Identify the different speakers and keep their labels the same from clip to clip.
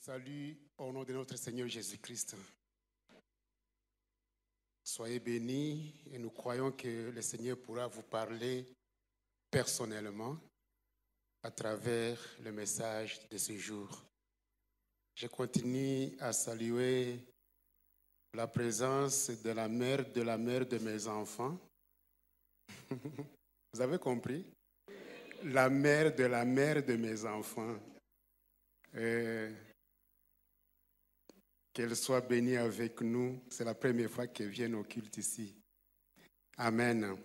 Speaker 1: salue au nom de notre Seigneur Jésus-Christ. Soyez bénis et nous croyons que le Seigneur pourra vous parler personnellement à travers le message de ce jour. Je continue à saluer la présence de la mère de mes enfants. Vous avez compris? La mère de mes enfants. Qu'elle soit bénie avec nous. C'est la première fois qu'elle vient au culte ici. Amen.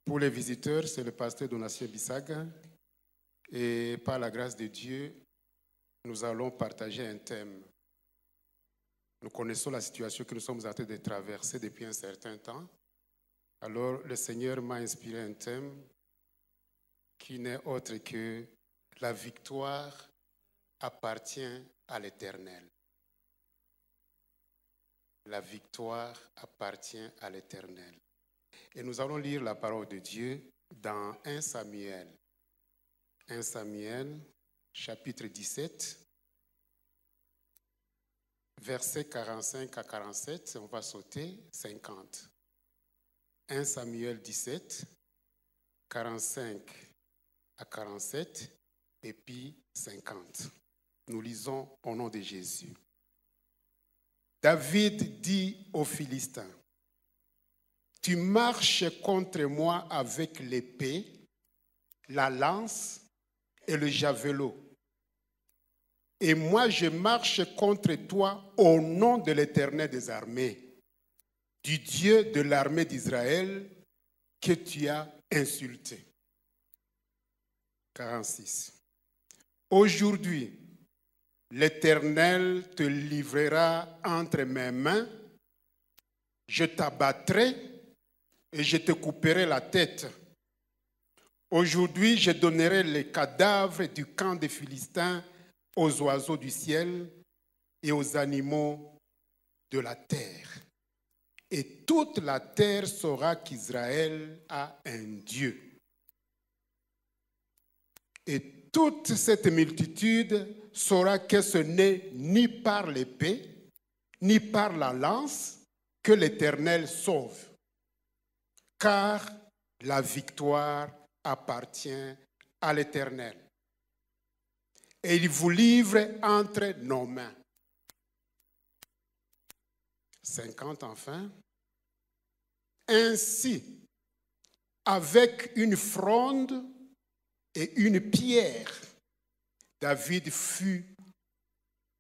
Speaker 1: Pour les visiteurs, c'est le pasteur Donatien Bissaga. Et par la grâce de Dieu, nous allons partager un thème. Nous connaissons la situation que nous sommes en train de traverser depuis un certain temps. Alors, le Seigneur m'a inspiré un thème qui n'est autre que la victoire appartient à l'Éternel. La victoire appartient à l'Éternel. Et nous allons lire la parole de Dieu dans 1 Samuel. 1 Samuel, chapitre 17, versets 45 à 47. On va sauter 50. 1 Samuel 17, 45 à 47 et puis 50. Nous lisons au nom de Jésus. David dit aux Philistins, « Tu marches contre moi avec l'épée, la lance et le javelot. Et moi je marche contre toi au nom de l'Éternel des armées, du Dieu de l'armée d'Israël que tu as insulté. » 46. Aujourd'hui, l'Éternel te livrera entre mes mains, je t'abattrai et je te couperai la tête. Aujourd'hui, je donnerai les cadavres du camp des Philistins aux oiseaux du ciel et aux animaux de la terre. Et toute la terre saura qu'Israël a un Dieu. Et toute cette multitude saura que ce n'est ni par l'épée, ni par la lance que l'Éternel sauve, car la victoire appartient à l'Éternel. Et il vous livre entre nos mains. 50 enfin. Ainsi, avec une fronde et une pierre, David fut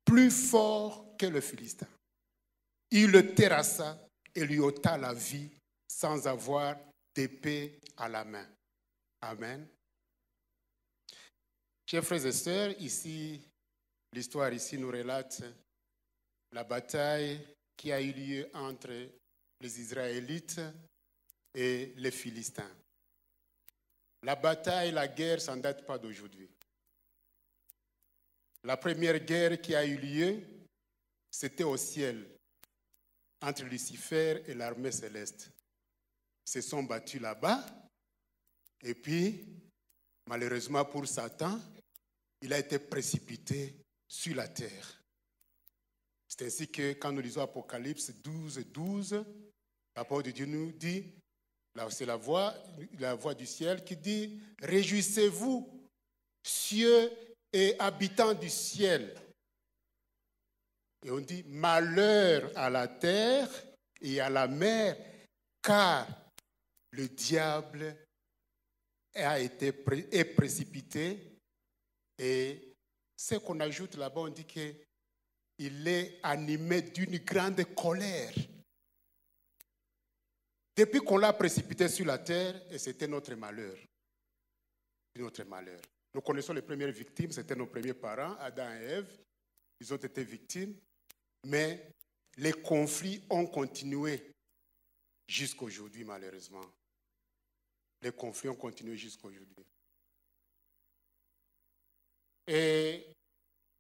Speaker 1: plus fort que le Philistin. Il le terrassa et lui ôta la vie sans avoir d'épée à la main. Amen. Chers frères et sœurs, ici, l'histoire ici nous relate la bataille qui a eu lieu entre les Israélites et les Philistins. La bataille, la guerre, ça ne date pas d'aujourd'hui. La première guerre qui a eu lieu, c'était au ciel, entre Lucifer et l'armée céleste. Ils se sont battus là-bas, et puis, malheureusement pour Satan, il a été précipité sur la terre. C'est ainsi que, quand nous lisons Apocalypse 12, 12, la parole de Dieu nous dit, c'est la voix du ciel qui dit, « Réjouissez-vous, cieux et habitants du ciel. » Et on dit, « Malheur à la terre et à la mer, car le diable est précipité. » Et ce qu'on ajoute là-bas, on dit qu'il est animé d'une grande colère. Depuis qu'on l'a précipité sur la terre, et c'était notre malheur. Notre malheur. Nous connaissons les premières victimes, c'était nos premiers parents, Adam et Ève. Ils ont été victimes, mais les conflits ont continué jusqu'à aujourd'hui, malheureusement. Les conflits ont continué jusqu'à aujourd'hui. Et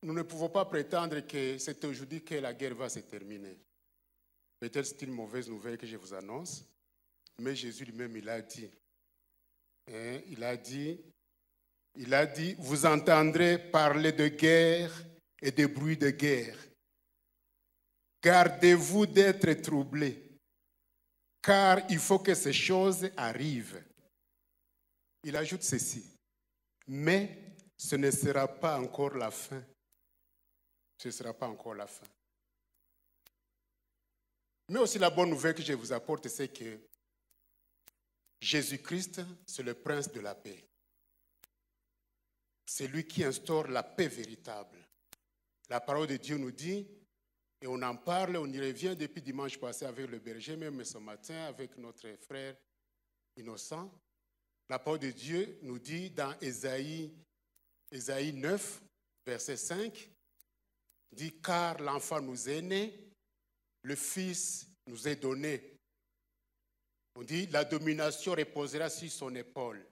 Speaker 1: nous ne pouvons pas prétendre que c'est aujourd'hui que la guerre va se terminer. Peut-être c'est une mauvaise nouvelle que je vous annonce, mais Jésus lui-même, il a dit, Il a dit, vous entendrez parler de guerre et de bruit de guerre. Gardez-vous d'être troublés, car il faut que ces choses arrivent. Il ajoute ceci, mais ce ne sera pas encore la fin. Ce ne sera pas encore la fin. Mais aussi la bonne nouvelle que je vous apporte, c'est que Jésus-Christ, c'est le prince de la paix. C'est lui qui instaure la paix véritable. La parole de Dieu nous dit, et on en parle, on y revient depuis dimanche passé avec le berger, même ce matin avec notre frère Innocent. La parole de Dieu nous dit dans Ésaïe 9, verset 5, dit « Car l'enfant nous est né, le Fils nous est donné. » On dit « La domination reposera sur son épaule. »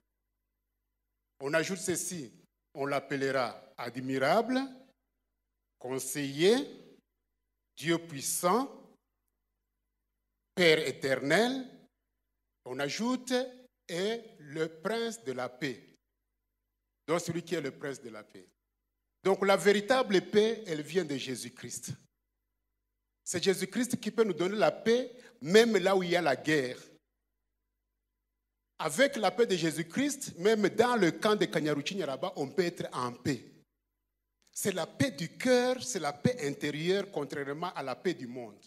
Speaker 1: On ajoute ceci, on l'appellera admirable, conseiller, Dieu puissant, Père éternel. On ajoute et le prince de la paix. Donc celui qui est le prince de la paix. Donc la véritable paix, elle vient de Jésus-Christ. C'est Jésus-Christ qui peut nous donner la paix, même là où il y a la guerre. Avec la paix de Jésus-Christ, même dans le camp de Kanyaruchi-Nyaraba, on peut être en paix. C'est la paix du cœur, c'est la paix intérieure, contrairement à la paix du monde.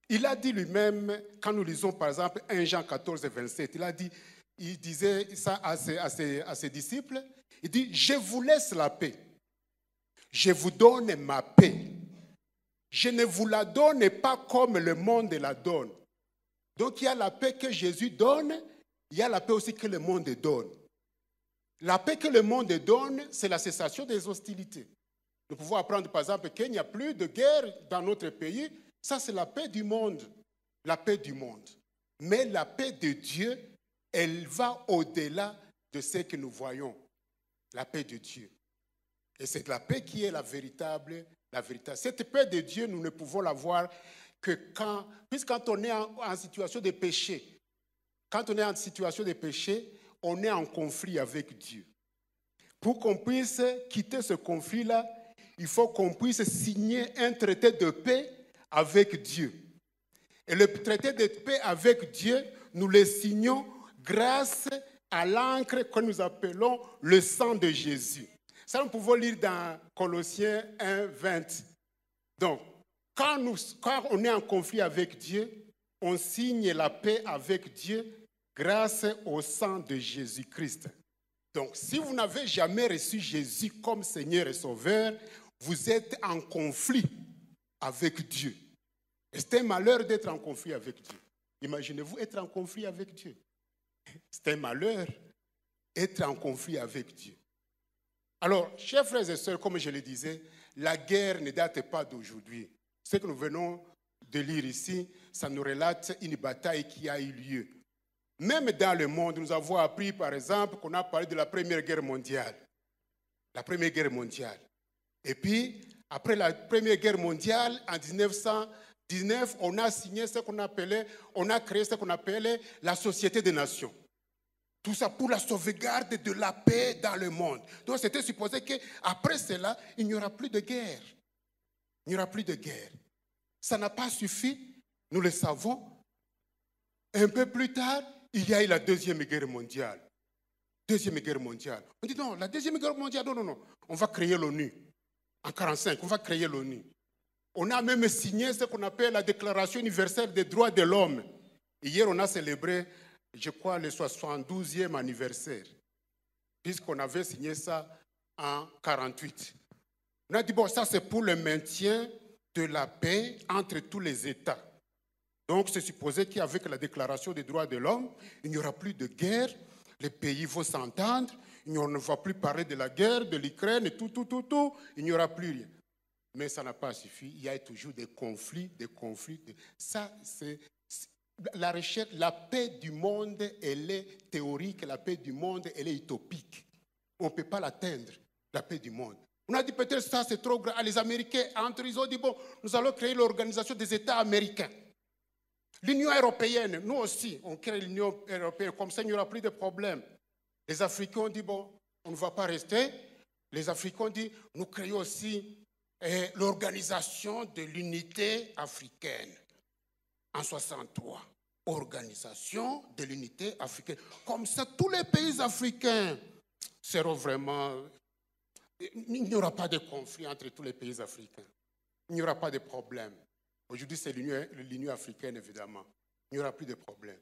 Speaker 1: Il a dit lui-même, quand nous lisons par exemple 1 Jean 14, 27, il disait ça à ses disciples, il dit, je vous laisse la paix, je vous donne ma paix. Je ne vous la donne pas comme le monde la donne. Donc il y a la paix que Jésus donne, il y a la paix aussi que le monde donne. La paix que le monde donne, c'est la cessation des hostilités. Nous pouvons apprendre par exemple qu'il n'y a plus de guerre dans notre pays. Ça, c'est la paix du monde. La paix du monde. Mais la paix de Dieu, elle va au-delà de ce que nous voyons. La paix de Dieu. Et c'est la paix qui est la véritable. Cette paix de Dieu, nous ne pouvons l'avoir que quand on est en situation de péché. Quand on est en situation de péché, on est en conflit avec Dieu. Pour qu'on puisse quitter ce conflit-là, il faut qu'on puisse signer un traité de paix avec Dieu. Et le traité de paix avec Dieu, nous le signons grâce à l'encre que nous appelons le sang de Jésus. Ça, nous pouvons lire dans Colossiens 1, 20. Donc, quand on est en conflit avec Dieu, on signe la paix avec Dieu grâce au sang de Jésus-Christ. Donc, si vous n'avez jamais reçu Jésus comme Seigneur et Sauveur, vous êtes en conflit avec Dieu. Et c'est un malheur d'être en conflit avec Dieu. Imaginez-vous être en conflit avec Dieu. C'est un malheur être en conflit avec Dieu. Alors, chers frères et sœurs, comme je le disais, la guerre ne date pas d'aujourd'hui. Ce que nous venons de lire ici, ça nous relate une bataille qui a eu lieu. Même dans le monde, nous avons appris, par exemple, qu'on a parlé de la Première Guerre mondiale. La Première Guerre mondiale. Et puis, après la Première Guerre mondiale, en 1919, on a signé on a créé ce qu'on appelait la Société des Nations. Tout ça pour la sauvegarde de la paix dans le monde. Donc, c'était supposé qu'après cela, il n'y aura plus de guerre. Il n'y aura plus de guerre. Ça n'a pas suffi, nous le savons. Un peu plus tard, il y a eu la Deuxième Guerre mondiale. Deuxième Guerre mondiale. On dit non, la Deuxième Guerre mondiale, non. On va créer l'ONU. En 1945, on va créer l'ONU. On a même signé ce qu'on appelle la Déclaration universelle des droits de l'homme. Hier, on a célébré, je crois, le 72e anniversaire, puisqu'on avait signé ça en 1948. On a dit, bon, ça c'est pour le maintien de la paix entre tous les États. Donc, c'est supposé qu'avec la Déclaration des droits de l'homme, il n'y aura plus de guerre, les pays vont s'entendre, on ne va plus parler de la guerre, de l'Ukraine, et tout, il n'y aura plus rien. Mais ça n'a pas suffi, il y a toujours des conflits. Ça, c'est la recherche, la paix du monde, elle est théorique, la paix du monde, elle est utopique. On ne peut pas l'atteindre, la paix du monde. On a dit peut-être ça c'est trop grand. Les Américains, ils ont dit bon, nous allons créer l'Organisation des États américains. L'Union européenne, nous aussi, on crée l'Union européenne, comme ça il n'y aura plus de problèmes. Les Africains ont dit, bon, on ne va pas rester. Les Africains ont dit, nous créons aussi l'organisation de l'unité africaine en 63. Organisation de l'unité africaine. Comme ça, tous les pays africains seront vraiment... Il n'y aura pas de conflit entre tous les pays africains. Il n'y aura pas de problème. Aujourd'hui, c'est l'Union africaine, évidemment. Il n'y aura plus de problème.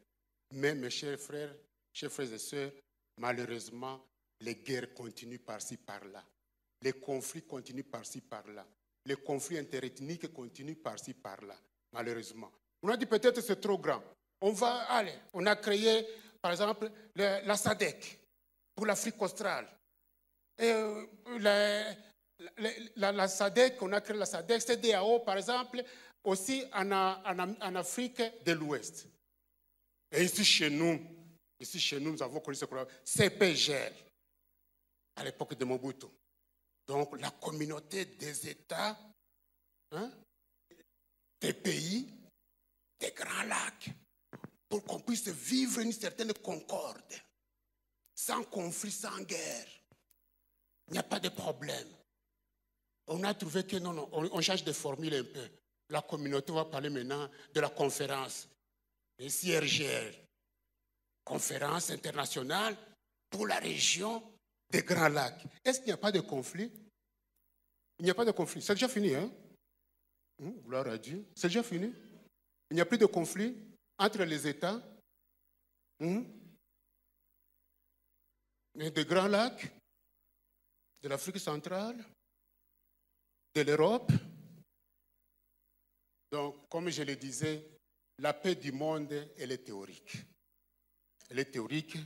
Speaker 1: Mais, mes chers frères et sœurs, malheureusement, les guerres continuent par-ci, par-là. Les conflits continuent par-ci, par-là. Les conflits interethniques continuent par-ci, par-là, malheureusement. On a dit peut-être c'est trop grand. On a créé, par exemple, la SADC pour l'Afrique australe. Et la SADC, on a créé la SADC, CEDEAO, par exemple, aussi en Afrique de l'Ouest. Et ici chez nous, nous avons connu ce qu'on appelle CPGL, à l'époque de Mobutu. Donc, la communauté des États, des pays, des Grands Lacs, pour qu'on puisse vivre une certaine concorde, sans conflit, sans guerre. Il n'y a pas de problème. On a trouvé que non, on change de formule un peu. La communauté va parler maintenant de la conférence, le CIRGL, conférence internationale pour la région des Grands Lacs. Est-ce qu'il n'y a pas de conflit? Il n'y a pas de conflit. C'est déjà fini, hein? Gloire à Dieu. C'est déjà fini. Il n'y a plus de conflit entre les États des Grands Lacs, de l'Afrique centrale, de l'Europe. Donc, comme je le disais, la paix du monde, elle est théorique. Elle est théorique.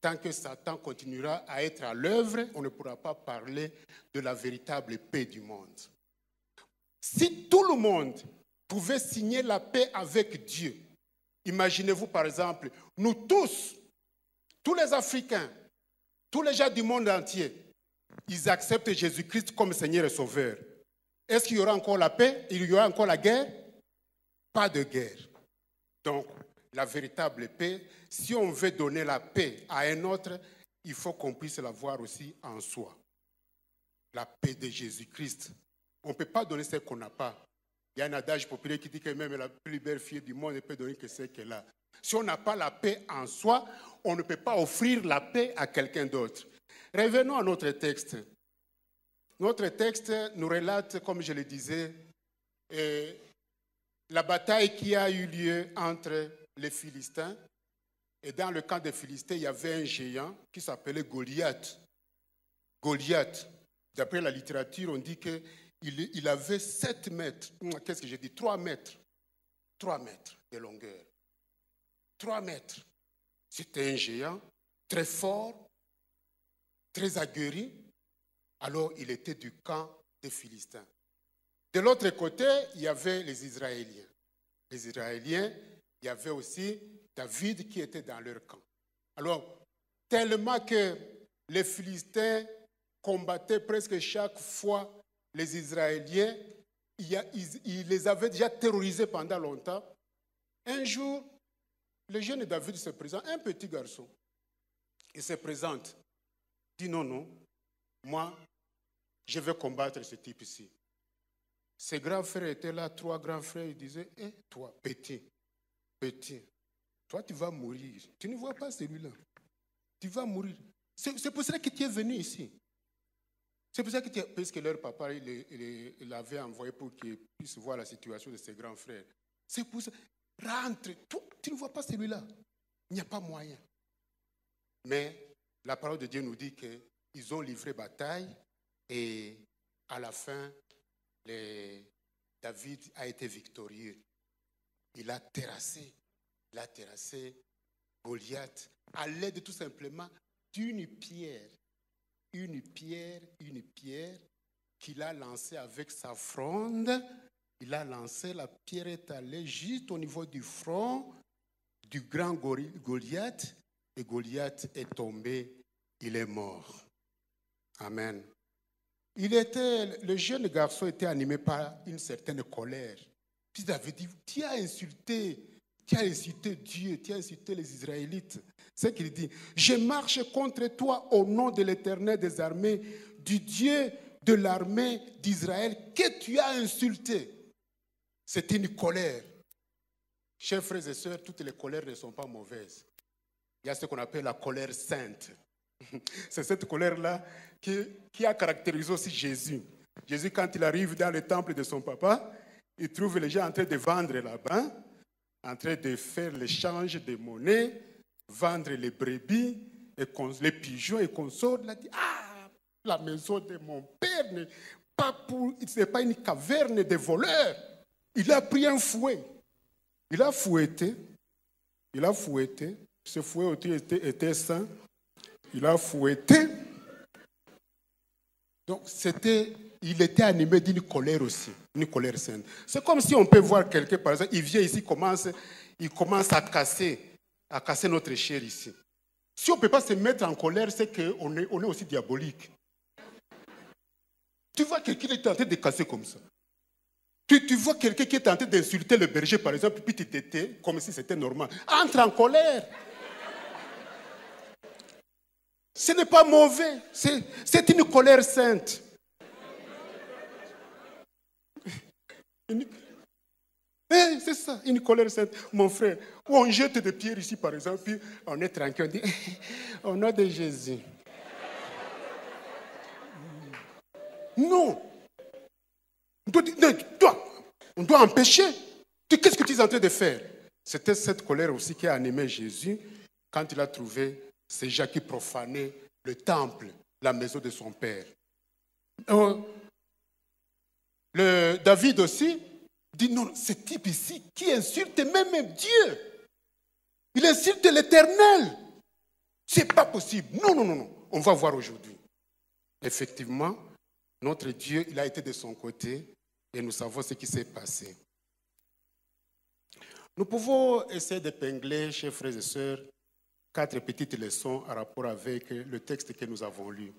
Speaker 1: Tant que Satan continuera à être à l'œuvre, on ne pourra pas parler de la véritable paix du monde. Si tout le monde pouvait signer la paix avec Dieu, imaginez-vous par exemple, nous tous les Africains, tous les gens du monde entier, ils acceptent Jésus-Christ comme Seigneur et Sauveur. Est-ce qu'il y aura encore la paix? Il y aura encore la guerre? Pas de guerre. Donc, la véritable paix, si on veut donner la paix à un autre, il faut qu'on puisse la voir aussi en soi. La paix de Jésus-Christ. On ne peut pas donner ce qu'on n'a pas. Il y a un adage populaire qui dit que même la plus belle fille du monde ne peut donner que ce qu'elle a. Si on n'a pas la paix en soi, on ne peut pas offrir la paix à quelqu'un d'autre. Revenons à notre texte. Notre texte nous relate, comme je le disais, la bataille qui a eu lieu entre les Philistins. Et dans le camp des Philistins, il y avait un géant qui s'appelait Goliath. Goliath, d'après la littérature, on dit qu'il avait 7 mètres, qu'est-ce que j'ai dit? 3 mètres. 3 mètres de longueur. 3 mètres. C'était un géant très fort, très aguerri. Alors, il était du camp des Philistins. De l'autre côté, il y avait les Israéliens. Les Israéliens, il y avait aussi David qui était dans leur camp. Alors, tellement que les Philistins combattaient presque chaque fois les Israéliens, ils les avaient déjà terrorisés pendant longtemps. Un jour, le jeune David se présente, un petit garçon. Il se présente, dit non, moi, je vais combattre ce type ici. Ses grands frères étaient là, 3 grands frères, ils disaient, toi, petit, toi tu vas mourir. Tu ne vois pas celui-là. Tu vas mourir. C'est pour ça que tu es venu ici. C'est pour ça que parce que leur papa, il l'avait envoyé pour qu'il puisse voir la situation de ses grands frères. C'est pour ça. Rentre. Tu ne vois pas celui-là. Il n'y a pas moyen. Mais la parole de Dieu nous dit qu'ils ont livré bataille et à la fin, David a été victorieux. Il a terrassé Goliath à l'aide tout simplement d'une pierre. Une pierre qu'il a lancée avec sa fronde. Il a lancé, la pierre est allée juste au niveau du front du grand Goliath. Et Goliath est tombé, il est mort. Amen. Le jeune garçon était animé par une certaine colère. Puis il avait dit, tu as insulté Dieu, tu as insulté les Israélites. C'est qu'il dit, je marche contre toi au nom de l'Éternel des armées, du Dieu de l'armée d'Israël que tu as insulté. C'est une colère. Chers frères et sœurs, toutes les colères ne sont pas mauvaises. Il y a ce qu'on appelle la colère sainte. C'est cette colère-là qui a caractérisé aussi Jésus. Jésus, quand il arrive dans le temple de son papa, il trouve les gens en train de vendre là-bas, en train de faire l'échange de monnaie, vendre les brebis, les pigeons et consorts. Il a dit, la maison de mon père n'est pas une caverne de voleurs. Il a pris un fouet. Il a fouetté. Ce fouet était sain. Il a fouetté. Donc, il était animé d'une colère aussi, une colère sainte. C'est comme si on peut voir quelqu'un, par exemple, il vient ici, il commence à casser notre chair ici. Si on ne peut pas se mettre en colère, c'est qu'on est aussi diabolique. Tu vois quelqu'un qui est tenté de casser comme ça. Tu vois quelqu'un qui est tenté d'insulter le berger, par exemple, puis tu t'étais comme si c'était normal. Entre en colère. Ce n'est pas mauvais. C'est une colère sainte. C'est ça, une colère sainte. Mon frère, où on jette des pierres ici, par exemple, puis on est tranquille, on dit, au nom de Jésus. Non. On doit empêcher. Qu'est-ce que tu es en train de faire? C'était cette colère aussi qui a animé Jésus quand il a trouvé ces gens qui profanaient le temple, la maison de son père. David aussi dit non, ce type ici qui insulte même Dieu. Il insulte l'Éternel. C'est pas possible. Non. On va voir aujourd'hui. Effectivement, notre Dieu, il a été de son côté et nous savons ce qui s'est passé. Nous pouvons essayer d'épingler, chers frères et sœurs, 4 petites leçons en rapport avec le texte que nous avons lu.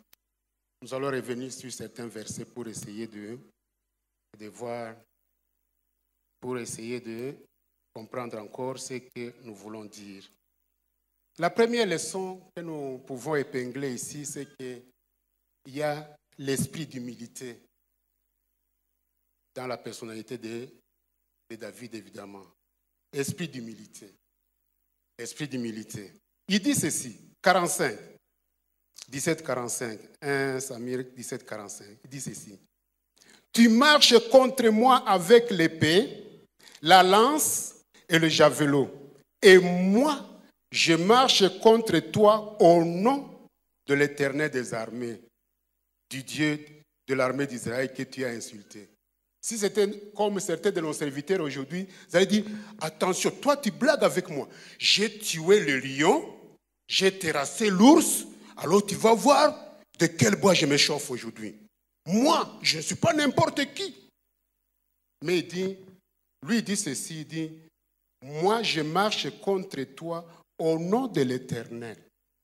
Speaker 1: Nous allons revenir sur certains versets pour essayer de voir, pour essayer de comprendre encore ce que nous voulons dire. La première leçon que nous pouvons épingler ici, c'est qu'il y a l'esprit d'humilité dans la personnalité de David, évidemment. Esprit d'humilité. Esprit d'humilité. Il dit ceci, 45, 17-45, 1 Samuel 17-45, il dit ceci. Tu marches contre moi avec l'épée, la lance et le javelot. Et moi, je marche contre toi au nom de l'Éternel des armées, du Dieu de l'armée d'Israël que tu as insulté. Si c'était comme certains de nos serviteurs aujourd'hui, vous allez dire, attention, toi tu blagues avec moi. J'ai tué le lion, j'ai terrassé l'ours, alors tu vas voir de quel bois je m'échauffe aujourd'hui. Moi, je ne suis pas n'importe qui. Mais il dit ceci, il dit, moi je marche contre toi au nom de l'Éternel.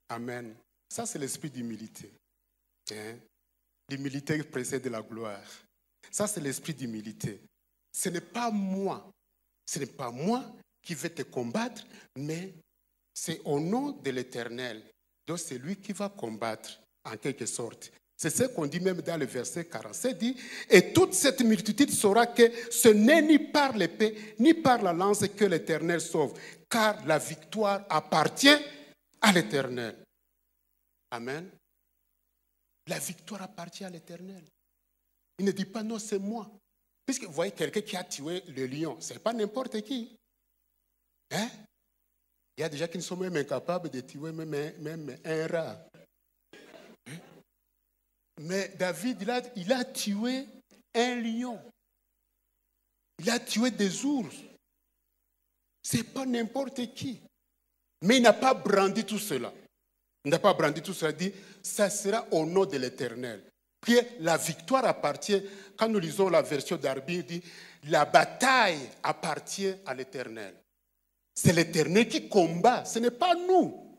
Speaker 1: Amen. Ça c'est l'esprit d'humilité. L'humilité précède la gloire. Ça, c'est l'esprit d'humilité. Ce n'est pas moi qui vais te combattre, mais c'est au nom de l'Éternel. Donc, c'est lui qui va combattre, en quelque sorte. C'est ce qu'on dit même dans le verset 47, dit, et toute cette multitude saura que ce n'est ni par l'épée, ni par la lance que l'Éternel sauve, car la victoire appartient à l'Éternel. Amen. La victoire appartient à l'Éternel. Il ne dit pas non, c'est moi. Puisque vous voyez quelqu'un qui a tué le lion, ce n'est pas n'importe qui. Hein? Il y a des gens qui ne sont même incapables de tuer même un rat. Hein? Mais David, il a tué un lion. Il a tué des ours. Ce n'est pas n'importe qui. Mais il n'a pas brandi tout cela. Il n'a pas brandi tout cela. Il dit, ça sera au nom de l'Éternel. Puis la victoire appartient, quand nous lisons la version d'Arbi, il dit, la bataille appartient à l'Éternel. C'est l'Éternel qui combat, ce n'est pas nous.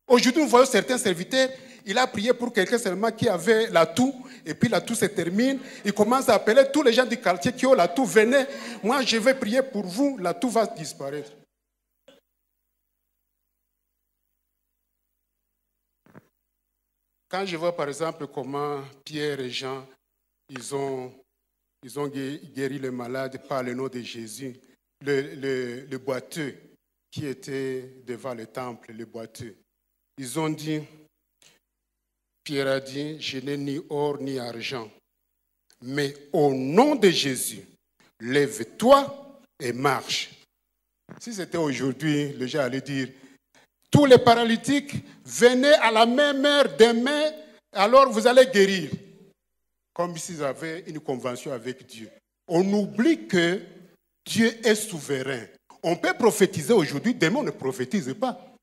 Speaker 1: Aujourd'hui, nous voyons certains serviteurs, il a prié pour quelqu'un seulement qui avait l'atout, et puis l'atout se termine, il commence à appeler tous les gens du quartier qui ont l'atout, venez, moi je vais prier pour vous, l'atout va disparaître. Quand je vois par exemple comment Pierre et Jean, ils ont guéri les malades par le nom de Jésus, le boiteux qui était devant le temple, le boiteux, ils ont dit, Pierre a dit, je n'ai ni or ni argent, mais au nom de Jésus, lève-toi et marche. Si c'était aujourd'hui, les gens allaient dire, tous les paralytiques, venez à la même heure demain, alors vous allez guérir. Comme s'ils avaient une convention avec Dieu. On oublie que Dieu est souverain. On peut prophétiser aujourd'hui, demain on ne prophétise pas.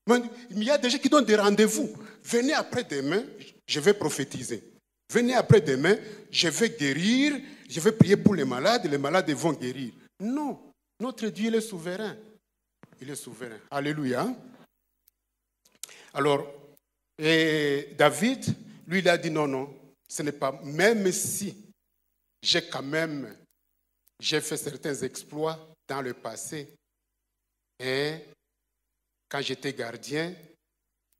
Speaker 1: Mais il y a des gens qui donnent des rendez-vous. Venez après-demain, je vais prophétiser. Venez après-demain, je vais guérir, je vais prier pour les malades vont guérir. Non, notre Dieu il est souverain. Il est souverain. Alléluia. Alors, David, lui, il a dit non, ce n'est pas, même si j'ai fait certains exploits dans le passé, et quand j'étais gardien,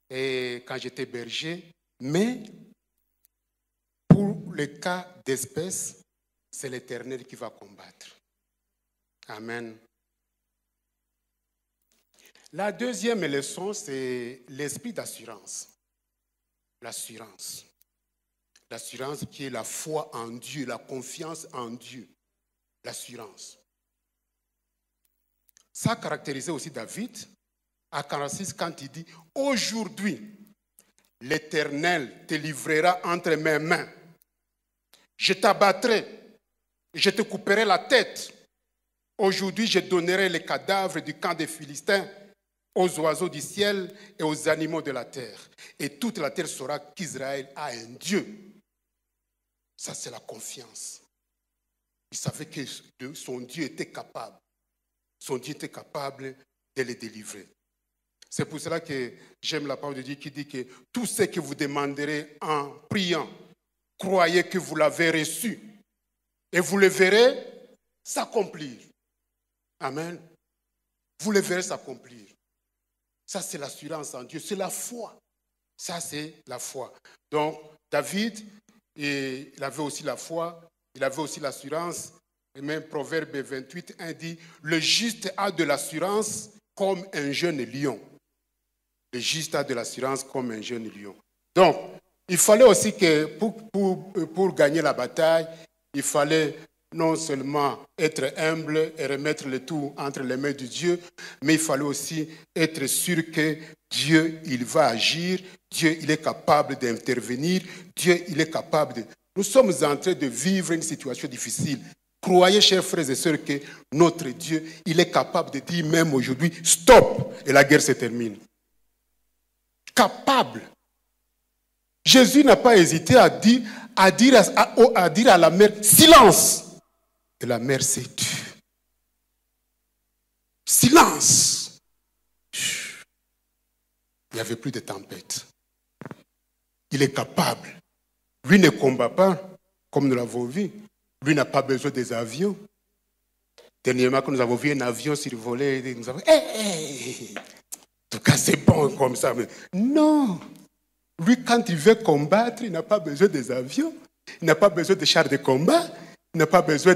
Speaker 1: et quand j'étais berger, mais pour le cas d'espèce, c'est l'Éternel qui va combattre. Amen. La deuxième leçon, c'est l'esprit d'assurance. L'assurance. L'assurance qui est la foi en Dieu, la confiance en Dieu. L'assurance. Ça a caractérisé aussi David à 46 quand il dit « Aujourd'hui, l'Éternel te livrera entre mes mains. Je t'abattrai, je te couperai la tête. Aujourd'hui, je donnerai les cadavres du camp des Philistins aux oiseaux du ciel et aux animaux de la terre. Et toute la terre saura qu'Israël a un Dieu. » Ça, c'est la confiance. Il savait que son Dieu était capable. Son Dieu était capable de les délivrer. C'est pour cela que j'aime la parole de Dieu qui dit que tout ce que vous demanderez en priant, croyez que vous l'avez reçu. Et vous le verrez s'accomplir. Amen. Vous le verrez s'accomplir. Ça, c'est l'assurance en Dieu. C'est la foi. Ça, c'est la foi. Donc, David, il avait aussi la foi. Il avait aussi l'assurance. Et même Proverbe 28, 1 dit, le juste a de l'assurance comme un jeune lion. Le juste a de l'assurance comme un jeune lion. Donc, il fallait aussi que pour gagner la bataille, il fallait non seulement être humble et remettre le tout entre les mains de Dieu, mais il fallait aussi être sûr que Dieu, il va agir, Dieu, il est capable d'intervenir, Dieu, il est capable de... Nous sommes en train de vivre une situation difficile. Croyez, chers frères et sœurs, que notre Dieu, il est capable de dire même aujourd'hui, stop, et la guerre se termine. Capable. Jésus n'a pas hésité à dire à la mer, silence. Et la mer s'est tue. Silence. Il n'y avait plus de tempête. Il est capable. Lui ne combat pas, comme nous l'avons vu. Lui n'a pas besoin des avions. Dernièrement, quand nous avons vu un avion survoler, nous avons dit, en tout cas, c'est bon comme ça. Mais non. Lui, quand il veut combattre, il n'a pas besoin des avions. Il n'a pas besoin de chars de combat. Il n'a pas besoin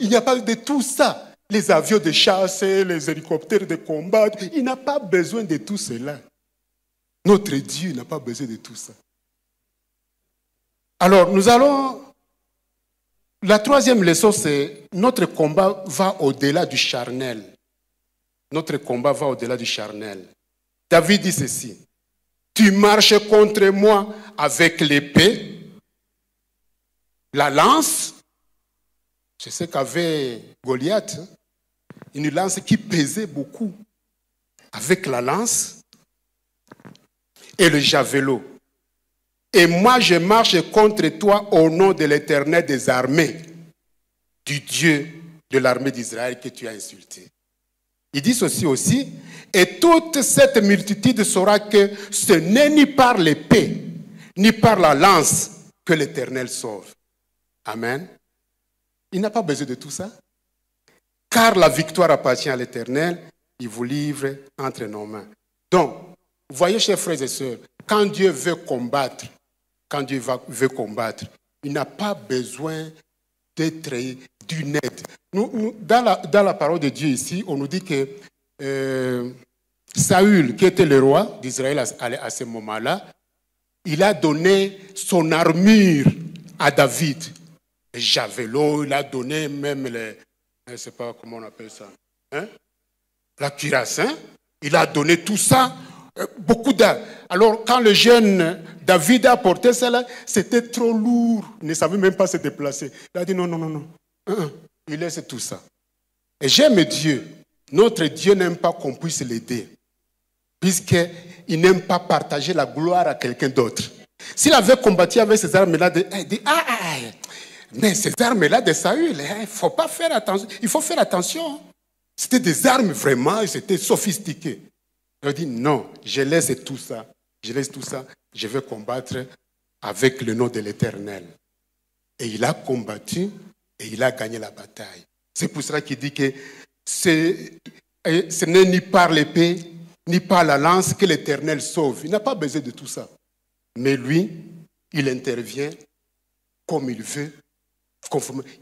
Speaker 1: il n'y a pas de tout ça. Les avions de chasse, les hélicoptères de combat. Il n'a pas besoin de tout cela. Notre Dieu n'a pas besoin de tout ça. Alors, la troisième leçon, c'est notre combat va au-delà du charnel. Notre combat va au-delà du charnel. David dit ceci. Tu marches contre moi avec l'épée, la lance. C'est ce qu'avait Goliath. Une lance qui pesait beaucoup. Avec la lance et le javelot. Et moi, je marche contre toi au nom de l'Éternel des armées, du Dieu de l'armée d'Israël que tu as insulté. Il dit ceci aussi, et toute cette multitude saura que ce n'est ni par l'épée, ni par la lance que l'Éternel sauve. Amen. Il n'a pas besoin de tout ça. Car la victoire appartient à l'Éternel, il vous livre entre nos mains. Donc, vous voyez, chers frères et sœurs, quand Dieu veut combattre, veut combattre, il n'a pas besoin d'être d'une aide. Dans la parole de Dieu ici, on nous dit que Saül, qui était le roi d'Israël à ce moment-là, il a donné son armure à David. Les javelots, il a donné même les... Je ne sais pas comment on appelle ça. Hein? La cuirasse, hein? Il a donné tout ça, beaucoup d'armes. Alors, quand le jeune David a porté cela, c'était trop lourd. Il ne savait même pas se déplacer. Il a dit non, non, non, non. Il laisse tout ça. Et j'aime Dieu. Notre Dieu n'aime pas qu'on puisse l'aider, puisqu'il n'aime pas partager la gloire à quelqu'un d'autre. S'il avait combattu avec ces armes-là, il dit, mais ces armes-là de Saül, il faut pas faire attention. Il faut faire attention. C'était des armes vraiment, c'était sophistiqué. Il dit, non, je laisse tout ça. Je laisse tout ça. Je vais combattre avec le nom de l'Éternel. Et il a combattu et il a gagné la bataille. C'est pour cela qu'il dit que ce n'est ni par l'épée, ni par la lance que l'Éternel sauve. Il n'a pas besoin de tout ça. Mais lui, il intervient comme il veut.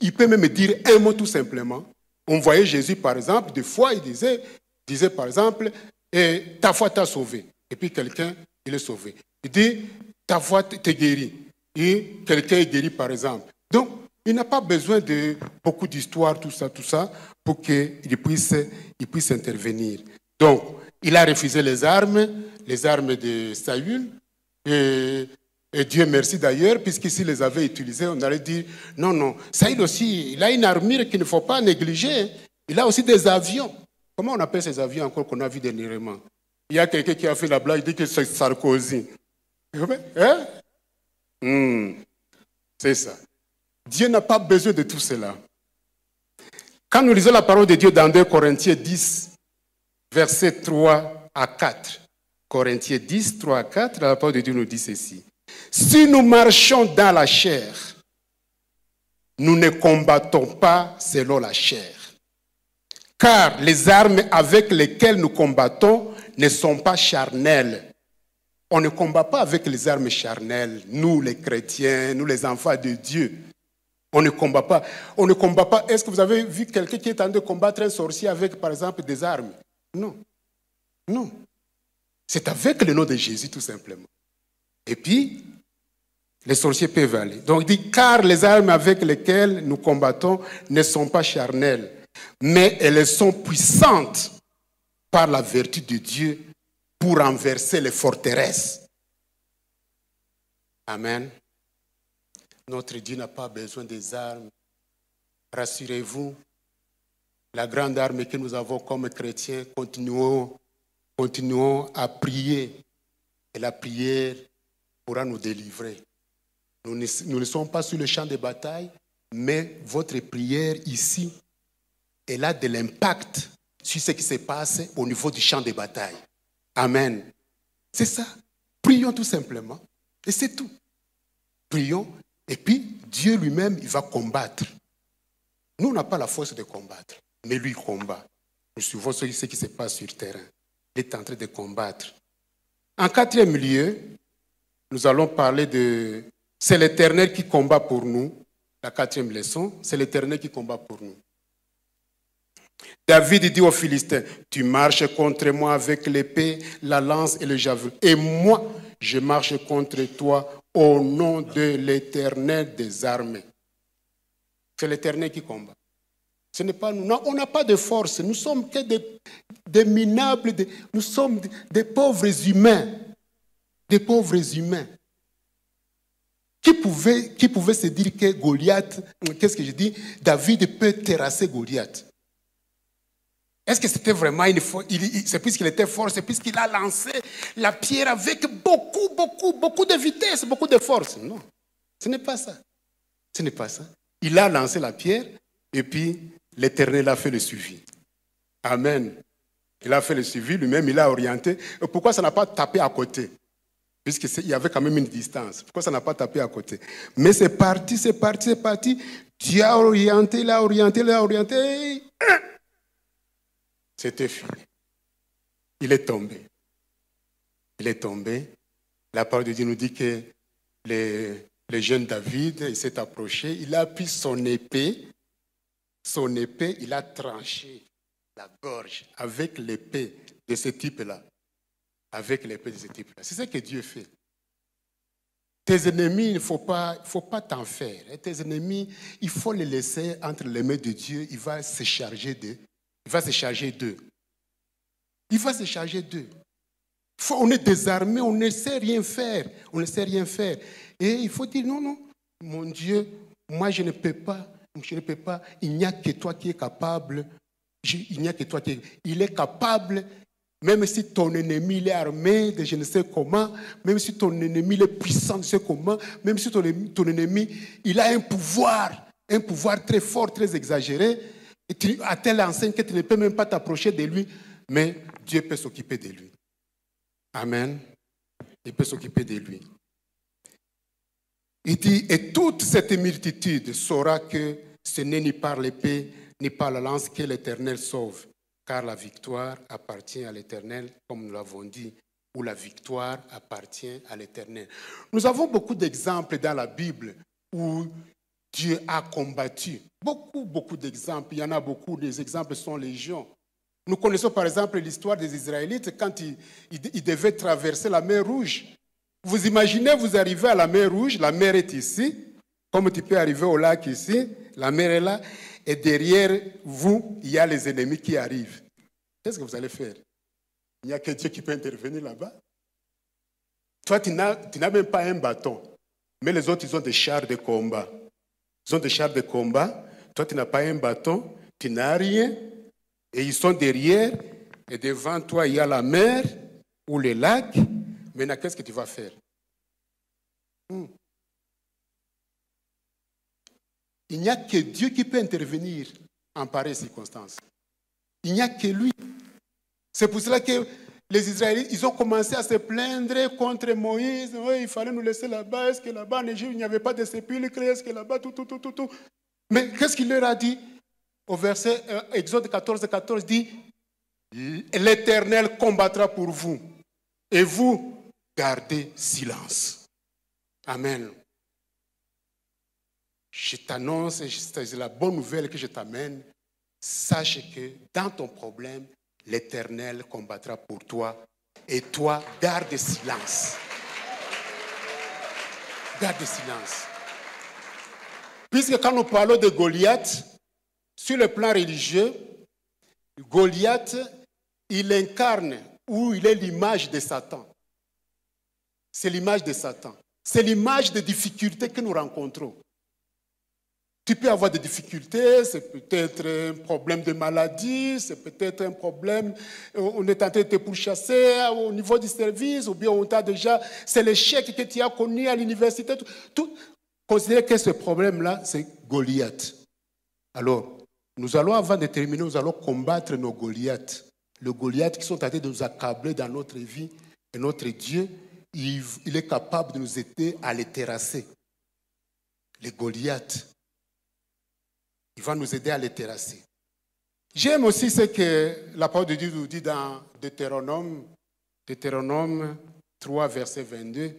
Speaker 1: Il peut même dire un mot tout simplement. On voyait Jésus, par exemple, des fois, il disait par exemple, ta foi t'a sauvé. Et puis quelqu'un, il est sauvé. Il dit, ta foi t'est guéri. Et quelqu'un est guéri, par exemple. Donc, il n'a pas besoin de beaucoup d'histoires, tout ça, pour qu'il puisse intervenir. Donc, il a refusé les armes de Saül. Et Dieu merci d'ailleurs, puisqu'il les avait utilisées, on allait dire, non, non, Saül aussi, il a une armure qu'il ne faut pas négliger. Il a aussi des avions. Comment on appelle ces avions encore qu'on a vu dernièrement? Il y a quelqu'un qui a fait la blague, il dit que c'est Sarkozy. Hein? C'est ça. Dieu n'a pas besoin de tout cela. Quand nous lisons la parole de Dieu dans 2 Corinthiens 10, versets 3 à 4, Corinthiens 10, 3 à 4, la parole de Dieu nous dit ceci. Si nous marchons dans la chair, nous ne combattons pas selon la chair. Car les armes avec lesquelles nous combattons ne sont pas charnelles. On ne combat pas avec les armes charnelles. Nous, les chrétiens, nous, les enfants de Dieu. On ne combat pas. On ne combat pas. Est-ce que vous avez vu quelqu'un qui est en train de combattre un sorcier avec, par exemple, des armes? Non. Non. C'est avec le nom de Jésus, tout simplement. Et puis, les sorciers peuvent aller. Donc, il dit, car les armes avec lesquelles nous combattons ne sont pas charnelles, mais elles sont puissantes par la vertu de Dieu pour renverser les forteresses. Amen. Notre Dieu n'a pas besoin des armes. Rassurez-vous, la grande arme que nous avons comme chrétiens, continuons à prier. Et la prière pourra nous délivrer. Nous ne sommes pas sur le champ de bataille, mais votre prière ici, elle a de l'impact sur ce qui se passe au niveau du champ de bataille. Amen. C'est ça. Prions tout simplement. Et c'est tout. Prions. Et puis, Dieu lui-même, il va combattre. Nous, on n'a pas la force de combattre, mais lui, il combat. Nous suivons ce qui se passe sur le terrain. Il est en train de combattre. En 4e lieu, nous allons parler de... C'est l'Éternel qui combat pour nous. La 4e leçon, c'est l'Éternel qui combat pour nous. David dit aux Philistins, tu marches contre moi avec l'épée, la lance et le javelot. Et moi, je marche contre toi au nom de l'Éternel des armées. C'est l'Éternel qui combat. Ce n'est pas nous. Non, on n'a pas de force. Nous sommes que des minables. Nous sommes des pauvres humains. Des pauvres humains. Qui pouvait se dire que Goliath, qu'est-ce que je dis, David peut terrasser Goliath? Est-ce que c'était vraiment une force? C'est puisqu'il était fort, c'est puisqu'il a lancé la pierre avec beaucoup de vitesse, beaucoup de force. Non, ce n'est pas ça. Ce n'est pas ça. Il a lancé la pierre et puis l'Éternel a fait le suivi. Amen. Il a fait le suivi, lui-même il a orienté. Et pourquoi ça n'a pas tapé à côté? Puisqu'il y avait quand même une distance. Pourquoi ça n'a pas tapé à côté? Mais c'est parti. Dieu a orienté, il a orienté. C'était fini. Il est tombé. La parole de Dieu nous dit que le jeune David, il s'est approché, il a pris son épée, il a tranché la gorge avec l'épée de ce type-là. Avec l'épée de ce type-là. C'est ce que Dieu fait. Tes ennemis, il ne faut pas t'en faire. Tes ennemis, il faut les laisser entre les mains de Dieu. Il va se charger d'eux. Il va se charger d'eux. On est désarmé, on ne sait rien faire. Et il faut dire, non, mon Dieu, moi je ne peux pas. Il n'y a que toi qui es capable. Il est capable. Même si ton ennemi il est armé de je ne sais comment, même si ton ennemi il est puissant de je ne sais comment, même si ton ennemi il a un pouvoir très fort, très exagéré, à telle enseigne que tu ne peux même pas t'approcher de lui, mais Dieu peut s'occuper de lui. Amen. Il peut s'occuper de lui. Il dit, et toute cette multitude saura que ce n'est ni par l'épée, ni par la lance que l'Éternel sauve. Car la victoire appartient à l'Éternel, comme nous l'avons dit, où la victoire appartient à l'Éternel. Nous avons beaucoup d'exemples dans la Bible où Dieu a combattu. Beaucoup d'exemples. Il y en a beaucoup. Les exemples sont légion. Nous connaissons par exemple l'histoire des Israélites quand ils devaient traverser la mer Rouge. Vous imaginez, vous arrivez à la mer Rouge, la mer est ici, comme tu peux arriver au lac ici, la mer est là. Et derrière vous, il y a les ennemis qui arrivent. Qu'est-ce que vous allez faire? Il n'y a que Dieu qui peut intervenir là-bas. Toi, tu n'as même pas un bâton. Mais les autres, ils ont des chars de combat. Toi, tu n'as pas un bâton, tu n'as rien. Et ils sont derrière. Et devant toi, il y a la mer ou le lac. Maintenant, qu'est-ce que tu vas faire? Il n'y a que Dieu qui peut intervenir en pareille circonstance. Il n'y a que lui. C'est pour cela que les Israélites, ils ont commencé à se plaindre contre Moïse. Oui, il fallait nous laisser là-bas. Est-ce que là-bas, en Égypte, il n'y avait pas de sépulcre? Est-ce que là-bas, tout. Mais qu'est-ce qu'il leur a dit? Au verset Exode 14 dit, l'Éternel combattra pour vous. Et vous, gardez silence. Amen. Je t'annonce, c'est la bonne nouvelle que je t'amène. Sache que dans ton problème, l'Éternel combattra pour toi. Et toi, garde silence. Garde silence. Puisque quand nous parlons de Goliath, sur le plan religieux, Goliath, il incarne ou il est l'image de Satan. C'est l'image de Satan. C'est l'image des difficultés que nous rencontrons. Tu peux avoir des difficultés, c'est peut-être un problème de maladie, c'est peut-être un problème, on est en train de te pourchasser au niveau du service, ou bien on t'a déjà, c'est l'échec que tu as connu à l'université. Tout. Considérez que ce problème-là, c'est Goliath. Alors, nous allons, avant de terminer, nous allons combattre nos Goliaths. Les Goliaths qui sont en train de nous accabler dans notre vie, et notre Dieu, il est capable de nous aider à les terrasser. Les Goliaths. Il va nous aider à les terrasser. J'aime aussi ce que la parole de Dieu nous dit dans Deutéronome 3, verset 22.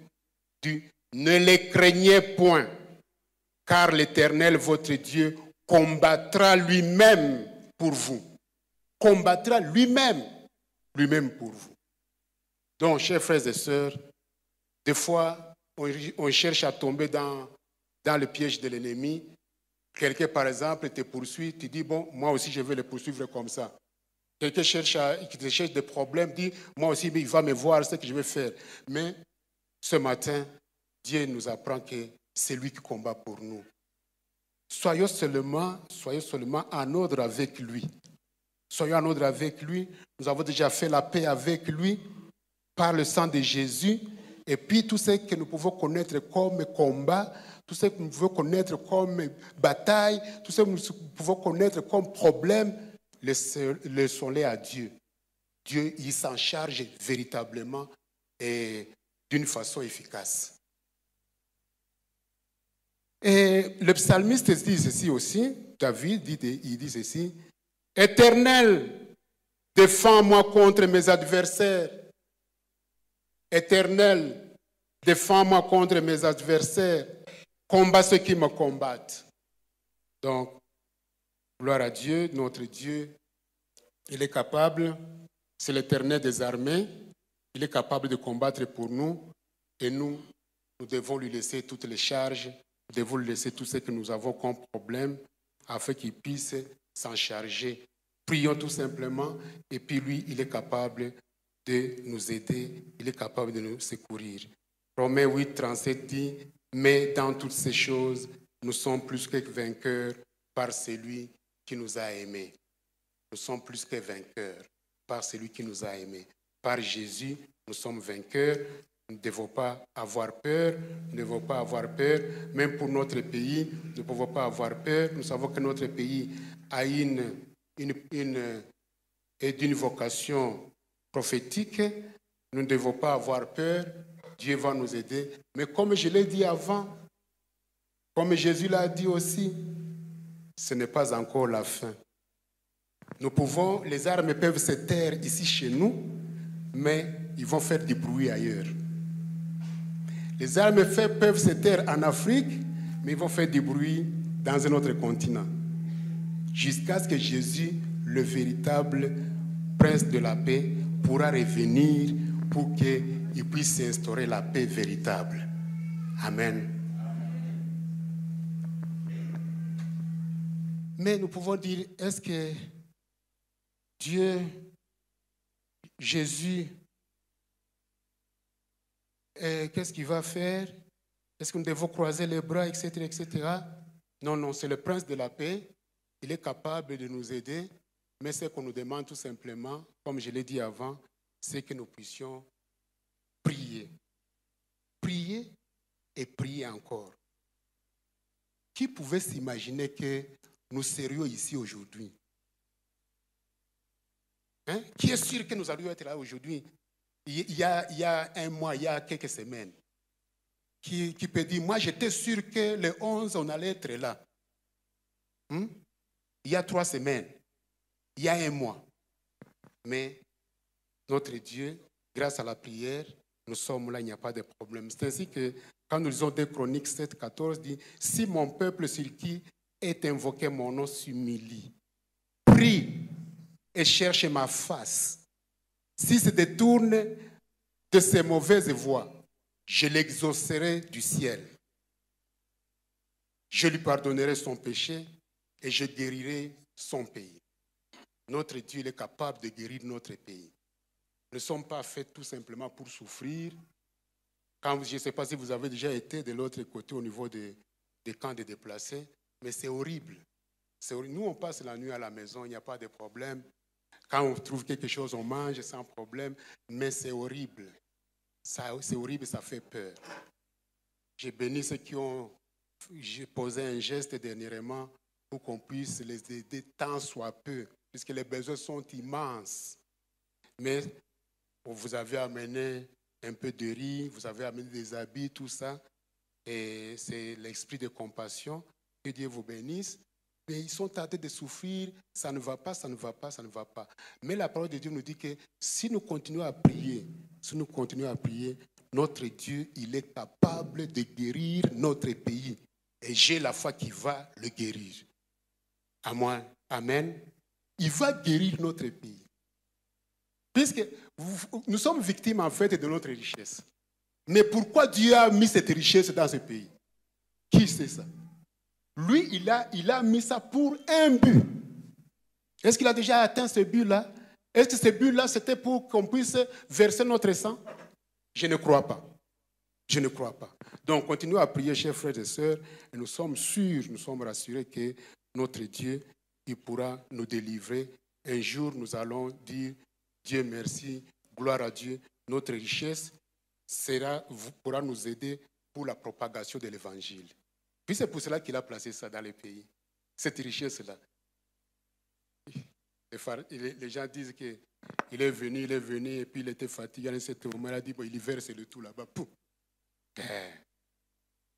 Speaker 1: Dit, ne les craignez point, car l'Éternel, votre Dieu, combattra lui-même pour vous. Combattra lui-même pour vous. Donc, chers frères et sœurs, des fois, on cherche à tomber dans le piège de l'ennemi. Quelqu'un, par exemple, te poursuit, tu dis, bon, moi aussi, je vais le poursuivre comme ça. Quelqu'un qui te cherche des problèmes, dit, moi aussi, il va me voir ce que je vais faire. Mais ce matin, Dieu nous apprend que c'est lui qui combat pour nous. Soyons seulement en ordre avec lui. Soyons en ordre avec lui. Nous avons déjà fait la paix avec lui par le sang de Jésus. Et puis, tout ce que nous pouvons connaître comme combat, tout ce que nous pouvons connaître comme bataille, tout ce que nous pouvons connaître comme problème, laissons-les à Dieu. Dieu, il s'en charge véritablement et d'une façon efficace. Et le psalmiste dit ceci aussi, David il dit ceci, « Éternel, défends-moi contre mes adversaires. Éternel, Défends-moi contre mes adversaires. Combat ceux qui me combattent. Donc, gloire à Dieu, notre Dieu, il est capable, c'est l'Éternel des armées, il est capable de combattre pour nous et nous devons lui laisser toutes les charges, nous devons lui laisser tout ce que nous avons comme problème afin qu'il puisse s'en charger. Prions tout simplement et puis lui, il est capable de nous aider, il est capable de nous secourir. Romains 8, 37 dit, mais dans toutes ces choses, nous sommes plus que vainqueurs par celui qui nous a aimés. Nous sommes plus que vainqueurs par celui qui nous a aimés. Par Jésus, nous sommes vainqueurs. Nous ne devons pas avoir peur. Nous ne devons pas avoir peur. Même pour notre pays, nous ne pouvons pas avoir peur. Nous savons que notre pays a d'une vocation prophétique. Nous ne devons pas avoir peur. Dieu va nous aider. Mais comme je l'ai dit avant, comme Jésus l'a dit aussi, ce n'est pas encore la fin. Les armes peuvent se taire ici chez nous, mais ils vont faire du bruit ailleurs. Les armes peuvent se taire en Afrique, mais ils vont faire du bruit dans un autre continent. Jusqu'à ce que Jésus, le véritable prince de la paix, pourra revenir pour qu'il puisse instaurer la paix véritable. Amen. Mais nous pouvons dire, est-ce que Dieu, Jésus, qu'est-ce qu'il va faire? Est-ce que nous devons croiser les bras, etc., etc.? Non, non, c'est le prince de la paix. Il est capable de nous aider, mais ce qu'on nous demande tout simplement, comme je l'ai dit avant, c'est que nous puissions prier. Prier et prier encore. Qui pouvait s'imaginer que nous serions ici aujourd'hui? Hein? Qui est sûr que nous allions être là aujourd'hui? Il y a un mois, il y a quelques semaines. Qui peut dire, moi j'étais sûr que le 11, on allait être là. Il y a 3 semaines, il y a un mois. Mais notre Dieu, grâce à la prière, nous sommes là, il n'y a pas de problème. C'est ainsi que quand nous lisons 2 Chroniques 7, 14, dit, si mon peuple sur qui est invoqué mon nom s'humilie, prie et cherche ma face, s'il se détourne de ses mauvaises voies, je l'exaucerai du ciel. Je lui pardonnerai son péché et je guérirai son pays. Notre Dieu, il est capable de guérir notre pays. Nous ne sommes pas faits tout simplement pour souffrir. Quand, je ne sais pas si vous avez déjà été de l'autre côté au niveau des camps de déplacés, mais c'est horrible. Nous, on passe la nuit à la maison, il n'y a pas de problème. Quand on trouve quelque chose, on mange sans problème, mais c'est horrible. C'est horrible, ça fait peur. J'ai béni ceux qui ont posé un geste dernièrement pour qu'on puisse les aider tant soit peu, puisque les besoins sont immenses. Mais vous avez amené un peu de riz, vous avez amené des habits, tout ça, et c'est l'esprit de compassion. Que Dieu vous bénisse. Mais ils sont tentés de souffrir, ça ne va pas, ça ne va pas, ça ne va pas. Mais la parole de Dieu nous dit que si nous continuons à prier, notre Dieu, il est capable de guérir notre pays. Et j'ai la foi qu'il va le guérir. À moi, amen. Il va guérir notre pays. Puisque nous sommes victimes en fait de notre richesse. Mais pourquoi Dieu a mis cette richesse dans ce pays? Qui sait ça? Lui, il a mis ça pour un but. Est-ce qu'il a déjà atteint ce but-là? Est-ce que ce but-là, c'était pour qu'on puisse verser notre sang? Je ne crois pas. Je ne crois pas. Donc, continuons à prier, chers frères et sœurs, et nous sommes sûrs, nous sommes rassurés que notre Dieu, il pourra nous délivrer. Un jour, nous allons dire, Dieu merci, gloire à Dieu. Notre richesse pourra nous aider pour la propagation de l'Évangile. Puis c'est pour cela qu'il a placé ça dans les pays. Cette richesse-là. Les gens disent qu'il est venu, et puis il était fatigué. À cet moment, il a dit, bon, il verse le tout là-bas.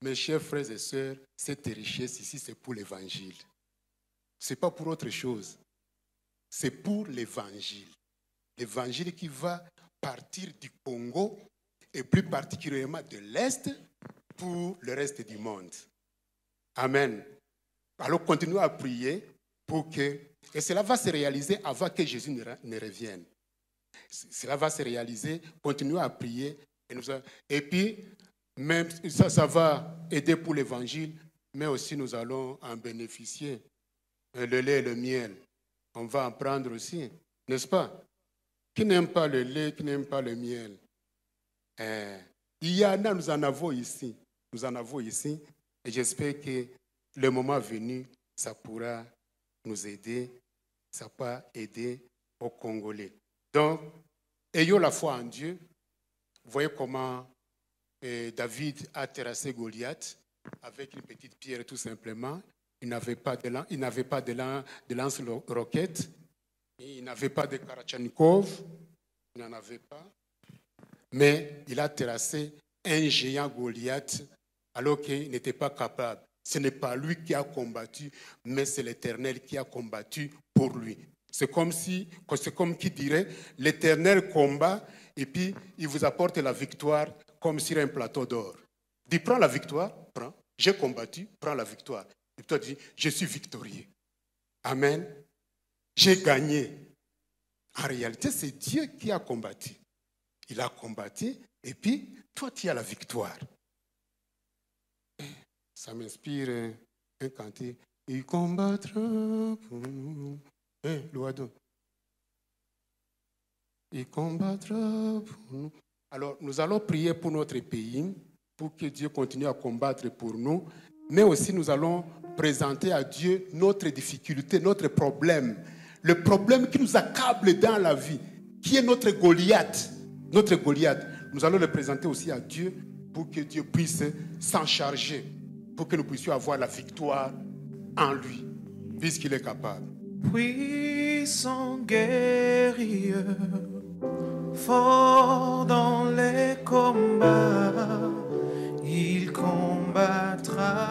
Speaker 1: Mes chers frères et sœurs, cette richesse ici, c'est pour l'Évangile. Ce n'est pas pour autre chose. C'est pour l'Évangile. L'Évangile qui va partir du Congo et plus particulièrement de l'Est pour le reste du monde. Amen. Alors continuons à prier pour que... Et cela va se réaliser avant que Jésus ne revienne. Cela va se réaliser, continuons à prier. Et puis, même ça va aider pour l'évangile, mais aussi nous allons en bénéficier. Le lait et le miel, on va en prendre aussi, n'est-ce pas? Qui n'aime pas le lait, qui n'aime pas le miel? Il y en a, nous en avons ici. Nous en avons ici. Et j'espère que le moment venu, ça pourra nous aider, ça va aider aux Congolais. Donc, ayons la foi en Dieu. Vous voyez comment David a terrassé Goliath avec une petite pierre tout simplement. Il n'avait pas de lance-roquette, il n'avait pas de Karachnikov, il n'en avait pas. Mais il a terrassé un géant Goliath alors qu'il n'était pas capable. Ce n'est pas lui qui a combattu, mais c'est l'Éternel qui a combattu pour lui. C'est comme qui dirait, l'Éternel combat et puis il vous apporte la victoire comme sur un plateau d'or. Dis, prends la victoire, prends. J'ai combattu, prends la victoire. Et toi, tu dis, je suis victorieux. Amen. J'ai gagné. En réalité, c'est Dieu qui a combattu. Il a combattu et puis toi, tu as la victoire. Ça m'inspire un cantique. Il combattra pour nous. L'oiseau. Il combattra pour nous. Alors, nous allons prier pour notre pays, pour que Dieu continue à combattre pour nous, mais aussi nous allons présenter à Dieu notre difficulté, notre problème, le problème qui nous accable dans la vie, qui est notre Goliath. Notre Goliath. Nous allons le présenter aussi à Dieu pour que Dieu puisse s'en charger, pour que nous puissions avoir la victoire en lui, puisqu'il est capable.
Speaker 2: Puissant guerrier, fort dans les combats, il combattra